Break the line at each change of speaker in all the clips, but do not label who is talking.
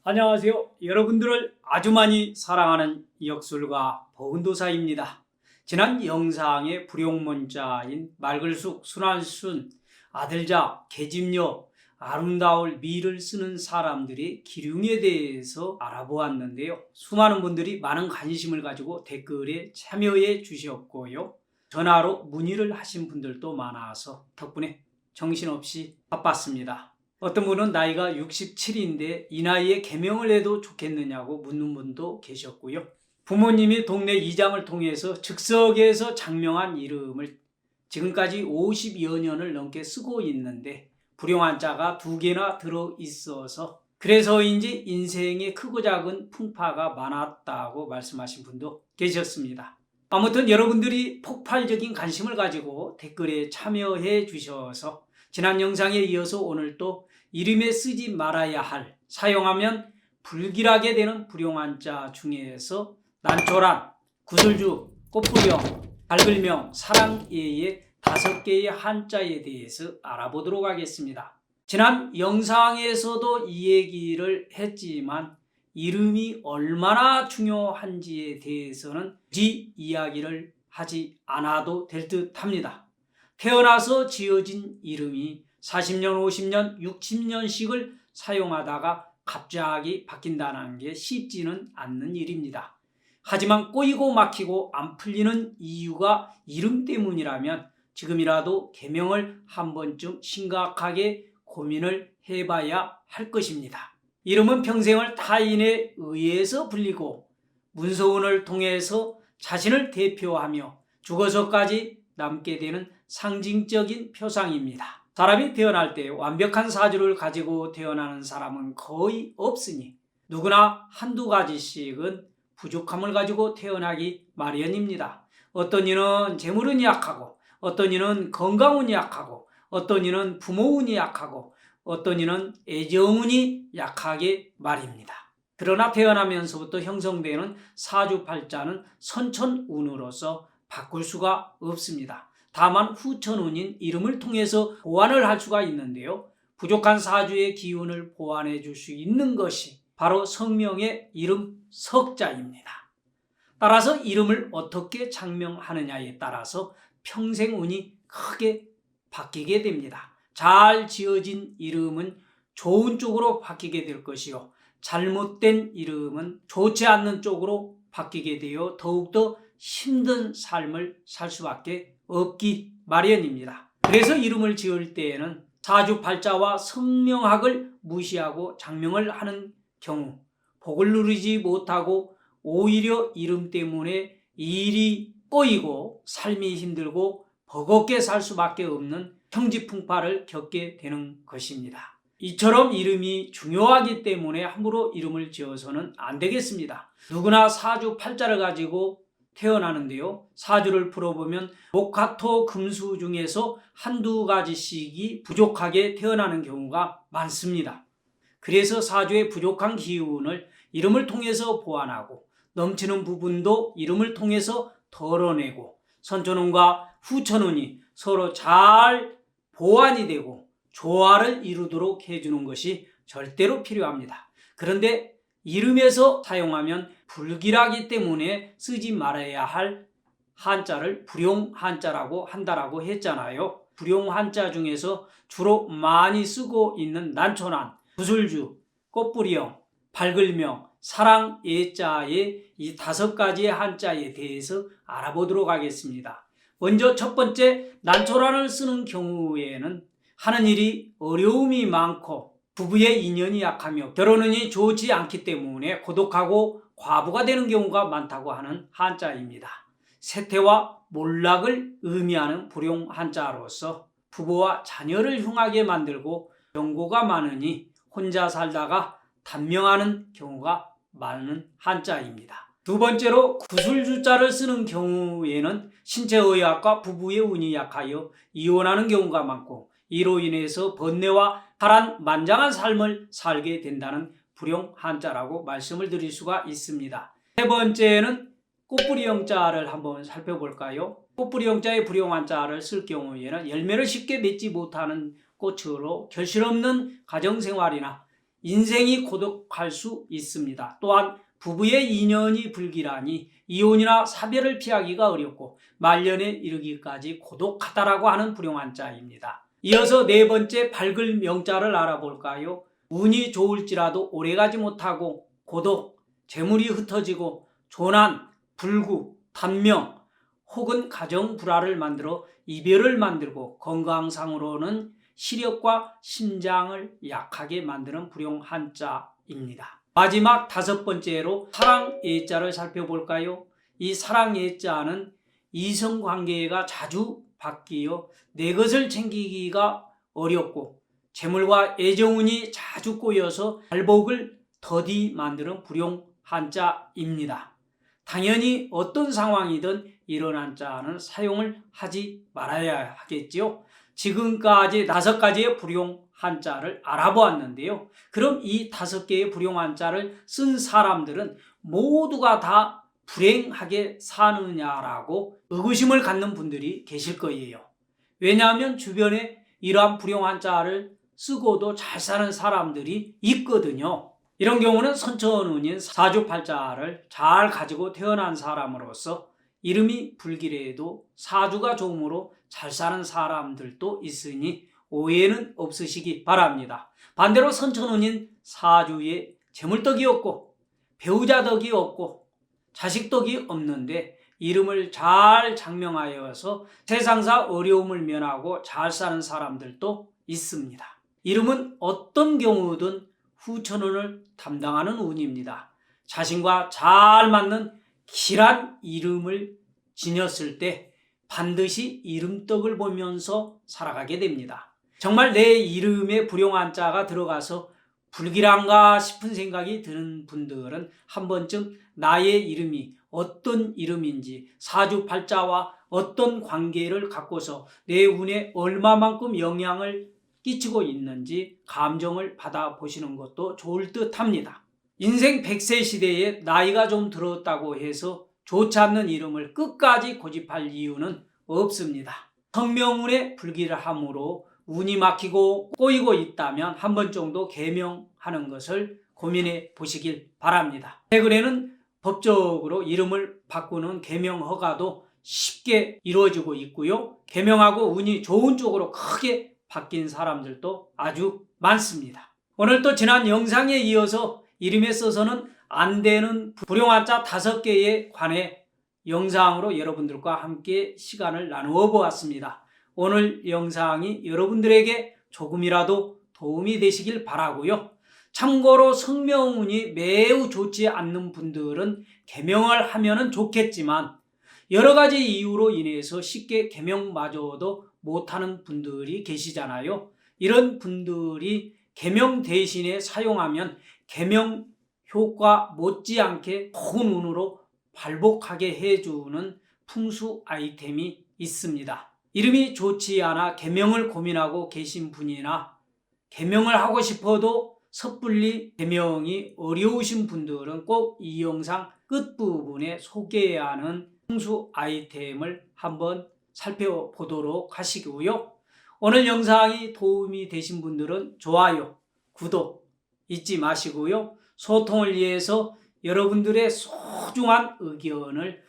안녕하세요. 여러분들을 아주 많이 사랑하는 역술가 버은도사입니다. 지난 영상의 불용문자인 말글숙, 순환순, 아들자, 계집녀, 아름다울 미를 쓰는 사람들의 기륭에 대해서 알아보았는데요. 수많은 분들이 많은 관심을 가지고 댓글에 참여해 주셨고요. 전화로 문의를 하신 분들도 많아서 덕분에 정신없이 바빴습니다. 어떤 분은 나이가 67인데 이 나이에 개명을 해도 좋겠느냐고 묻는 분도 계셨고요. 부모님이 동네 이장을 통해서 즉석에서 장명한 이름을 지금까지 50여 년을 넘게 쓰고 있는데 불용한자가 2개나 들어있어서 그래서인지 인생에 크고 작은 풍파가 많았다고 말씀하신 분도 계셨습니다. 아무튼 여러분들이 폭발적인 관심을 가지고 댓글에 참여해 주셔서 지난 영상에 이어서 오늘 또 이름에 쓰지 말아야 할, 사용하면 불길하게 되는 불용한자 중에서 난초란, 구슬주, 꽃불령, 발글명, 사랑예의 5개의 한자에 대해서 알아보도록 하겠습니다. 지난 영상에서도 이 얘기를 했지만 이름이 얼마나 중요한지에 대해서는 굳이 이야기를 하지 않아도 될 듯 합니다. 태어나서 지어진 이름이 40년, 50년, 60년씩을 사용하다가 갑자기 바뀐다는 게 쉽지는 않는 일입니다. 하지만 꼬이고 막히고 안 풀리는 이유가 이름 때문이라면 지금이라도 개명을 한 번쯤 심각하게 고민을 해봐야 할 것입니다. 이름은 평생을 타인에 의해서 불리고 문서운을 통해서 자신을 대표하며 죽어서까지 남게 되는 상징적인 표상입니다. 사람이 태어날 때 완벽한 사주를 가지고 태어나는 사람은 거의 없으니 누구나 한두 가지씩은 부족함을 가지고 태어나기 마련입니다. 어떤 이는 재물운이 약하고, 어떤 이는 건강운이 약하고, 어떤 이는 부모운이 약하고, 어떤 이는 애정운이 약하게 말입니다. 그러나 태어나면서부터 형성되는 사주팔자는 선천운으로서 바꿀 수가 없습니다. 다만 후천운인 이름을 통해서 보완을 할 수가 있는데요. 부족한 사주의 기운을 보완해 줄 수 있는 것이 바로 성명의 이름 석자입니다. 따라서 이름을 어떻게 장명하느냐에 따라서 평생 운이 크게 바뀌게 됩니다. 잘 지어진 이름은 좋은 쪽으로 바뀌게 될 것이요. 잘못된 이름은 좋지 않는 쪽으로 바뀌게 되어 더욱더 힘든 삶을 살 수밖에 없기 마련입니다. 그래서 이름을 지을 때에는 사주팔자와 성명학을 무시하고 장명을 하는 경우 복을 누리지 못하고 오히려 이름 때문에 일이 꼬이고 삶이 힘들고 버겁게 살 수밖에 없는 형지풍파를 겪게 되는 것입니다. 이처럼 이름이 중요하기 때문에 함부로 이름을 지어서는 안 되겠습니다. 누구나 사주팔자를 가지고 태어나는데요. 사주를 풀어보면 목화토 금수 중에서 한두 가지씩이 부족하게 태어나는 경우가 많습니다. 그래서 사주의 부족한 기운을 이름을 통해서 보완하고 넘치는 부분도 이름을 통해서 덜어내고 선천운과 후천운이 서로 잘 보완이 되고 조화를 이루도록 해주는 것이 절대로 필요합니다. 그런데 이름에서 사용하면 불길하기 때문에 쓰지 말아야 할 한자를 불용한자라고 한다라고 했잖아요. 불용한자 중에서 주로 많이 쓰고 있는 난초난, 구슬주, 꽃뿌리형, 발글명, 사랑예자의 이 5가지의 한자에 대해서 알아보도록 하겠습니다. 먼저 첫 번째, 난초란을 쓰는 경우에는 하는 일이 어려움이 많고 부부의 인연이 약하며 결혼운이 좋지 않기 때문에 고독하고 과부가 되는 경우가 많다고 하는 한자입니다. 세태와 몰락을 의미하는 불용 한자로서 부부와 자녀를 흉하게 만들고 병고가 많으니 혼자 살다가 단명하는 경우가 많은 한자입니다. 두 번째로 구술주자를 쓰는 경우에는 신체의학과 부부의 운이 약하여 이혼하는 경우가 많고 이로 인해서 번뇌와 파란만장한 삶을 살게 된다는 불용 한자라고 말씀을 드릴 수가 있습니다. 세 번째는 꽃뿌리 형자를 한번 살펴볼까요? 꽃뿌리 형자의 불용 한자를 쓸 경우에는 열매를 쉽게 맺지 못하는 꽃으로 결실없는 가정생활이나 인생이 고독할 수 있습니다. 또한 부부의 인연이 불길하니 이혼이나 사별을 피하기가 어렵고 말년에 이르기까지 고독하다라고 하는 불용한자입니다. 이어서 네 번째 밝을 명자를 알아볼까요? 운이 좋을지라도 오래가지 못하고 고독, 재물이 흩어지고 조난, 불구, 단명 혹은 가정 불화를 만들어 이별을 만들고 건강상으로는 시력과 심장을 약하게 만드는 불용 한자입니다. 마지막 다섯 번째로 사랑 예자를 살펴볼까요? 이 사랑 예자는 이성관계가 자주 바뀌어 내 것을 챙기기가 어렵고 재물과 애정운이 자주 꼬여서 발복을 더디 만드는 불용 한자입니다. 당연히 어떤 상황이든 이런 한자는 사용을 하지 말아야 하겠지요. 지금까지 5가지의 불용 한자를 알아보았는데요. 그럼 이 5개의 불용 한자를 쓴 사람들은 모두가 다 불행하게 사느냐라고 의구심을 갖는 분들이 계실 거예요. 왜냐하면 주변에 이러한 불용 한자를 쓰고도 잘 사는 사람들이 있거든요. 이런 경우는 선천운인 사주팔자를 잘 가지고 태어난 사람으로서 이름이 불길해도 사주가 좋으므로 잘 사는 사람들도 있으니 오해는 없으시기 바랍니다. 반대로 선천운인 사주에 재물덕이 없고 배우자덕이 없고 자식덕이 없는데 이름을 잘 장명하여서 세상사 어려움을 면하고 잘 사는 사람들도 있습니다. 이름은 어떤 경우든 후천운을 담당하는 운입니다. 자신과 잘 맞는 길한 이름을 지녔을 때 반드시 이름덕을 보면서 살아가게 됩니다. 정말 내 이름에 불용한자가 들어가서 불길한가 싶은 생각이 드는 분들은 한 번쯤 나의 이름이 어떤 이름인지 사주팔자와 어떤 관계를 갖고서 내 운에 얼마만큼 영향을 끼치고 있는지 감정을 받아보시는 것도 좋을 듯 합니다. 인생 100세 시대에 나이가 좀 들었다고 해서 좋지 않는 이름을 끝까지 고집할 이유는 없습니다. 성명운에 불길함으로 운이 막히고 꼬이고 있다면 한 번 정도 개명하는 것을 고민해 보시길 바랍니다. 최근에는 법적으로 이름을 바꾸는 개명 허가도 쉽게 이루어지고 있고요. 개명하고 운이 좋은 쪽으로 크게 바뀐 사람들도 아주 많습니다. 오늘 또 지난 영상에 이어서 이름에 써서는 안 되는 불용한자 5개에 관해 영상으로 여러분들과 함께 시간을 나누어 보았습니다. 오늘 영상이 여러분들에게 조금이라도 도움이 되시길 바라고요. 참고로 성명운이 매우 좋지 않는 분들은 개명을 하면 좋겠지만 여러 가지 이유로 인해서 쉽게 개명마저도 못하는 분들이 계시잖아요. 이런 분들이 개명 대신에 사용하면 개명 효과 못지않게 좋은 운으로 발복하게 해주는 풍수 아이템이 있습니다. 이름이 좋지 않아 개명을 고민하고 계신 분이나 개명을 하고 싶어도 섣불리 개명이 어려우신 분들은 꼭 이 영상 끝부분에 소개하는 풍수 아이템을 한번 살펴보도록 하시고요. 오늘 영상이 도움이 되신 분들은 좋아요, 구독 잊지 마시고요. 소통을 위해서 여러분들의 소중한 의견을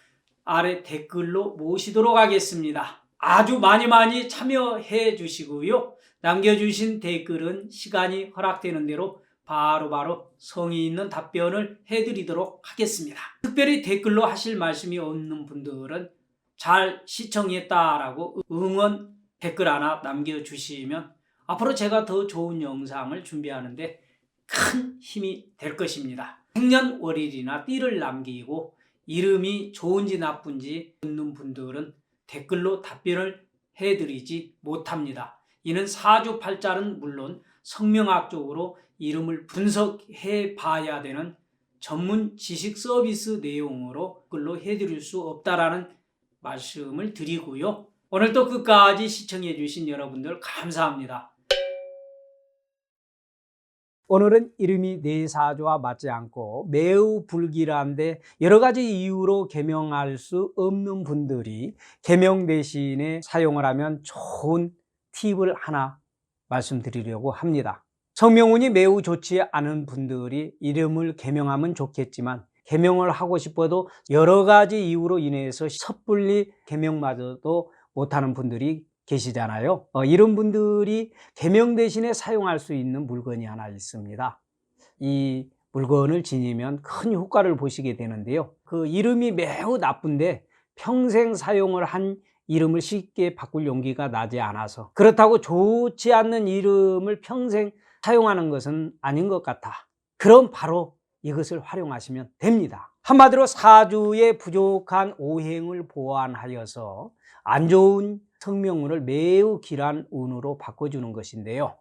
아래 댓글로 모시도록 하겠습니다. 아주 많이 참여해 주시고요. 남겨주신 댓글은 시간이 허락되는 대로 바로바로 성의 있는 답변을 해드리도록 하겠습니다. 특별히 댓글로 하실 말씀이 없는 분들은 잘 시청했다라고 응원 댓글 하나 남겨주시면 앞으로 제가 더 좋은 영상을 준비하는데 큰 힘이 될 것입니다. 생년월일이나 띠를 남기고 이름이 좋은지 나쁜지 묻는 분들은 댓글로 답변을 해드리지 못합니다. 이는 사주팔자는 물론 성명학적으로 이름을 분석해 봐야 되는 전문 지식 서비스 내용으로 댓글로 해드릴 수 없다라는 말씀을 드리고요. 오늘도 끝까지 시청해 주신 여러분들 감사합니다. 오늘은 이름이 내 사주와 맞지 않고 매우 불길한데 여러 가지 이유로 개명할 수 없는 분들이 개명 대신에 사용을 하면 좋은 팁을 하나 말씀드리려고 합니다. 성명운이 매우 좋지 않은 분들이 이름을 개명하면 좋겠지만 개명을 하고 싶어도 여러 가지 이유로 인해서 섣불리 개명마저도 못하는 분들이 계시잖아요. 이런 분들이 개명 대신에 사용할 수 있는 물건이 하나 있습니다. 이 물건을 지니면 큰 효과를 보시게 되는데요. 그 이름이 매우 나쁜데 평생 사용을 한 이름을 쉽게 바꿀 용기가 나지 않아서, 그렇다고 좋지 않는 이름을 평생 사용하는 것은 아닌 것 같아. 그럼 바로 이것을 활용하시면 됩니다. 한마디로 사주의 부족한 오행을 보완하여서 안 좋은 성명운을 매우 길한 운으로 바꿔주는 것인데요.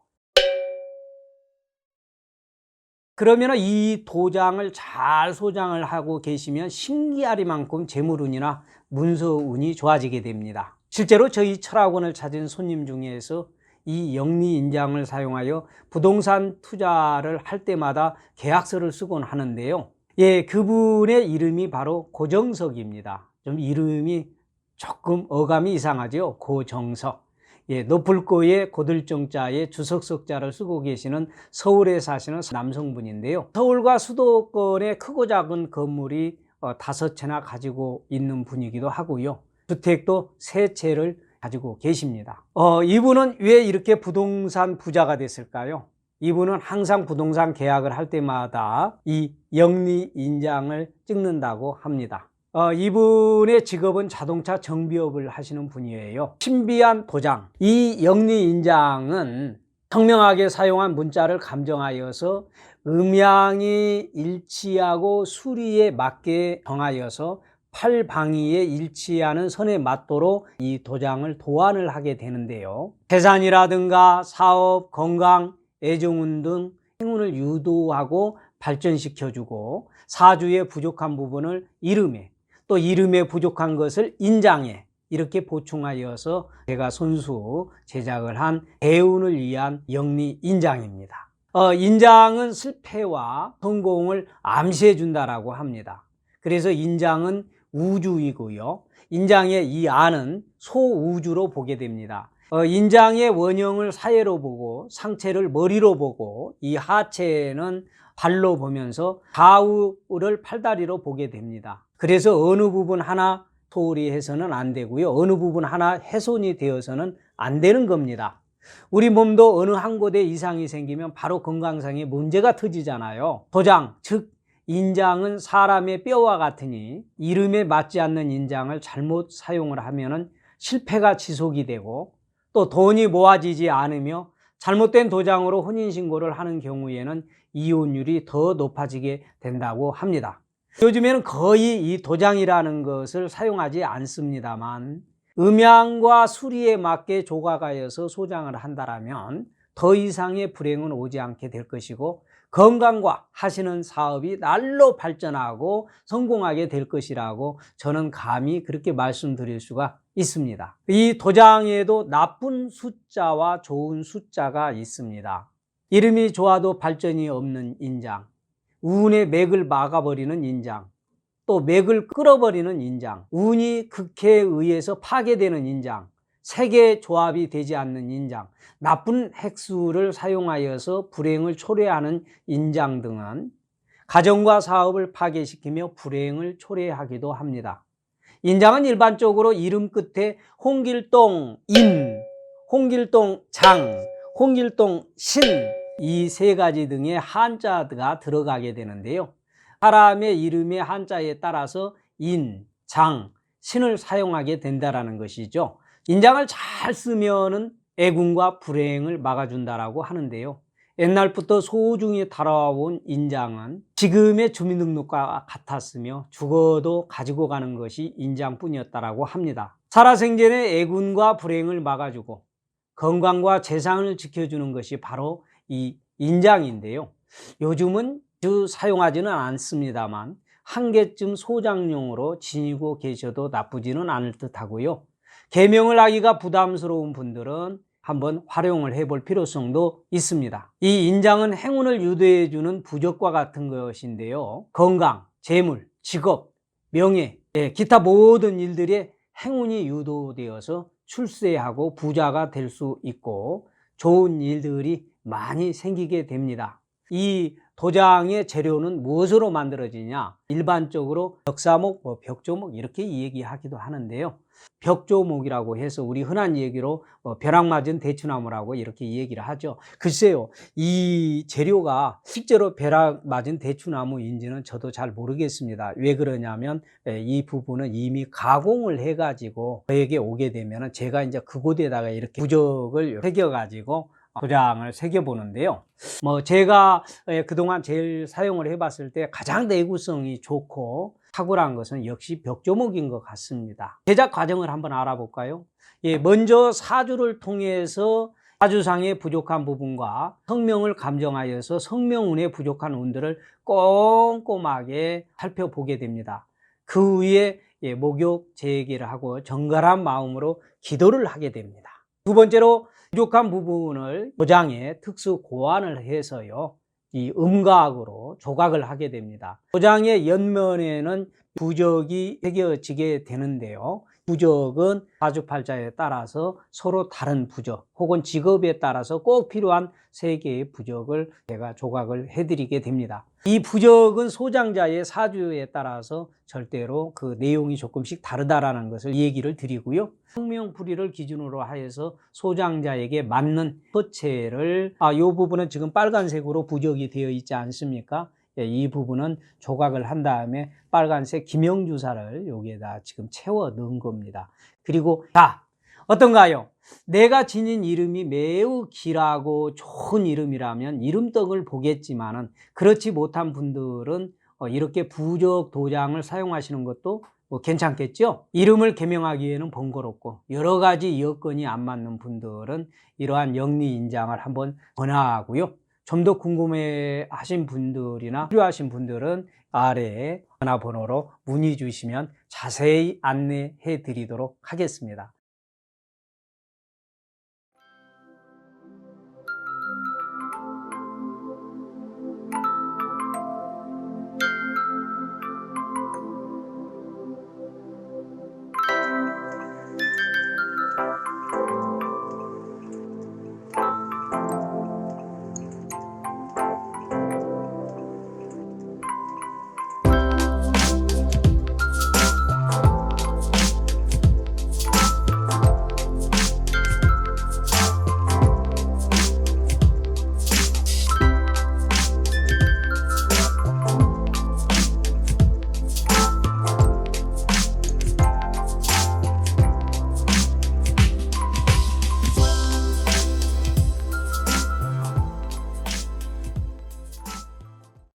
그러면 이 도장을 잘 소장을 하고 계시면 신기하리만큼 재물운이나 문서운이 좋아지게 됩니다. 실제로 저희 철학원을 찾은 손님 중에서 이 영리인장을 사용하여 부동산 투자를 할 때마다 계약서를 쓰곤 하는데요. 그분의 이름이 바로 고정석입니다. 좀 이름이 조금 어감이 이상하죠. 고정석. 높을 거에 고들정자에 주석석자를 쓰고 계시는 서울에 사시는 남성분인데요. 서울과 수도권에 크고 작은 건물이 5채나 가지고 있는 분이기도 하고요. 주택도 3채를 가지고 계십니다. 이분은 왜 이렇게 부동산 부자가 됐을까요? 이분은 항상 부동산 계약을 할 때마다 이 영리인장을 찍는다고 합니다. 이분의 직업은 자동차 정비업을 하시는 분이에요. 신비한 도장. 이 영리인장은 청명하게 사용한 문자를 감정하여서 음양이 일치하고 수리에 맞게 정하여서 팔방위에 일치하는 선에 맞도록 이 도장을 도안을 하게 되는데요. 재산이라든가 사업, 건강, 애정운 등 행운을 유도하고 발전시켜주고 사주의 부족한 부분을 이름에, 또 이름에 부족한 것을 인장에 이렇게 보충하여서 제가 손수 제작을 한 대운을 위한 영리인장입니다. 인장은 실패와 성공을 암시해 준다라고 합니다. 그래서 인장은 우주이고요. 인장의 이 안은 소우주로 보게 됩니다. 인장의 원형을 사회로 보고 상체를 머리로 보고 이 하체는 발로 보면서 좌우를 팔다리로 보게 됩니다. 그래서 어느 부분 하나 소홀히 해서는 안 되고요. 어느 부분 하나 훼손이 되어서는 안 되는 겁니다. 우리 몸도 어느 한 곳에 이상이 생기면 바로 건강상의 문제가 터지잖아요. 도장, 즉 인장은 사람의 뼈와 같으니 이름에 맞지 않는 인장을 잘못 사용을 하면 실패가 지속이 되고, 또 돈이 모아지지 않으며 잘못된 도장으로 혼인신고를 하는 경우에는 이혼율이 더 높아지게 된다고 합니다. 요즘에는 거의 이 도장이라는 것을 사용하지 않습니다만 음양과 수리에 맞게 조각하여서 소장을 한다면 더 이상의 불행은 오지 않게 될 것이고 건강과 하시는 사업이 날로 발전하고 성공하게 될 것이라고 저는 감히 그렇게 말씀드릴 수가 있습니다. 이 도장에도 나쁜 숫자와 좋은 숫자가 있습니다. 이름이 좋아도 발전이 없는 인장, 운의 맥을 막아버리는 인장, 또 맥을 끌어버리는 인장, 운이 극해에 의해서 파괴되는 인장, 세계 조합이 되지 않는 인장, 나쁜 핵수를 사용하여서 불행을 초래하는 인장 등은 가정과 사업을 파괴시키며 불행을 초래하기도 합니다. 인장은 일반적으로 이름 끝에 홍길동 인, 홍길동 장, 홍길동 신, 이 3가지 등의 한자가 들어가게 되는데요. 사람의 이름의 한자에 따라서 인, 장, 신을 사용하게 된다는 것이죠. 인장을 잘 쓰면은 애군과 불행을 막아준다라고 하는데요. 옛날부터 소중히 다뤄온 인장은 지금의 주민등록과 같았으며 죽어도 가지고 가는 것이 인장뿐이었다라고 합니다. 살아생전에 애군과 불행을 막아주고 건강과 재산을 지켜주는 것이 바로 이 인장인데요. 요즘은 사용하지는 않습니다만 한 개쯤 소장용으로 지니고 계셔도 나쁘지는 않을 듯 하고요. 개명을 하기가 부담스러운 분들은 한번 활용을 해볼 필요성도 있습니다. 이 인장은 행운을 유도해주는 부적과 같은 것인데요. 건강, 재물, 직업, 명예, 기타 모든 일들에 행운이 유도되어서 출세하고 부자가 될 수 있고 좋은 일들이 많이 생기게 됩니다. 이 도장의 재료는 무엇으로 만들어지냐? 일반적으로 벽사목, 벽조목 이렇게 얘기하기도 하는데요. 벽조목이라고 해서 우리 흔한 얘기로 벼락 맞은 대추나무라고 이렇게 얘기를 하죠. 글쎄요, 이 재료가 실제로 벼락 맞은 대추나무인지는 저도 잘 모르겠습니다. 왜 그러냐면 이 부분은 이미 가공을 해가지고 저에게 오게 되면 제가 이제 그곳에다가 이렇게 부적을 새겨가지고 도장을 새겨보는데요. 제가 그동안 제일 사용을 해봤을 때 가장 내구성이 좋고 탁월한 것은 역시 벽조목인 것 같습니다. 제작 과정을 한번 알아볼까요? 먼저 사주를 통해서 사주상의 부족한 부분과 성명을 감정하여서 성명운에 부족한 운들을 꼼꼼하게 살펴보게 됩니다. 그 후에 목욕 재개를 하고 정갈한 마음으로 기도를 하게 됩니다. 두 번째로 부족한 부분을 도장에 특수 고안을 해서요, 이 음각으로 조각을 하게 됩니다. 도장의 옆면에는 부적이 새겨지게 되는데요. 부적은 사주팔자에 따라서 서로 다른 부적 혹은 직업에 따라서 꼭 필요한 3개의 부적을 제가 조각을 해드리게 됩니다. 이 부적은 소장자의 사주에 따라서 절대로 그 내용이 조금씩 다르다라는 것을 얘기를 드리고요. 성명풀이를 기준으로 하여서 소장자에게 맞는 서체를 이 부분은 지금 빨간색으로 부적이 되어 있지 않습니까? 이 부분은 조각을 한 다음에 빨간색 기명주사를 여기에다 지금 채워 넣은 겁니다. 그리고 어떤가요? 내가 지닌 이름이 매우 길하고 좋은 이름이라면 이름떡을 보겠지만은 그렇지 못한 분들은 이렇게 부적 도장을 사용하시는 것도 괜찮겠죠? 이름을 개명하기에는 번거롭고 여러 가지 여건이 안 맞는 분들은 이러한 영리 인장을 한번 권하고요. 좀 더 궁금해 하신 분들이나 필요하신 분들은 아래에 전화번호로 문의 주시면 자세히 안내해 드리도록 하겠습니다.